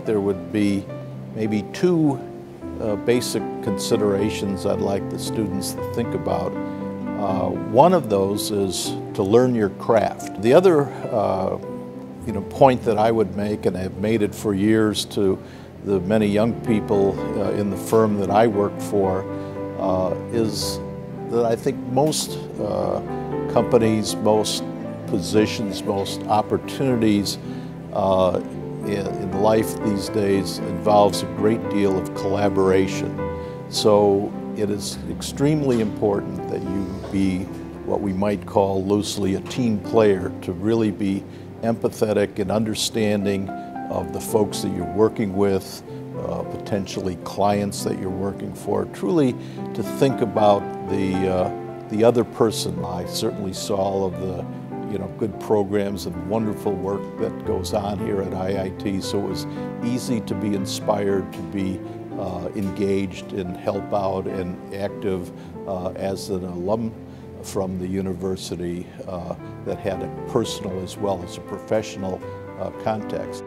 there would be maybe two basic considerations I'd like the students to think about. One of those is to learn your craft. The other point that I would make, and I've made it for years to the many young people in the firm that I work for, is that I think most companies, most positions, most opportunities in life these days involves a great deal of collaboration. So it is extremely important that you be what we might call loosely a team player, to really be empathetic and understanding of the folks that you're working with, potentially clients that you're working for, truly to think about the other person. I certainly saw all of the good programs and wonderful work that goes on here at IIT, so it was easy to be inspired, to be engaged and help out and active as an alum from the university that had a personal as well as a professional context.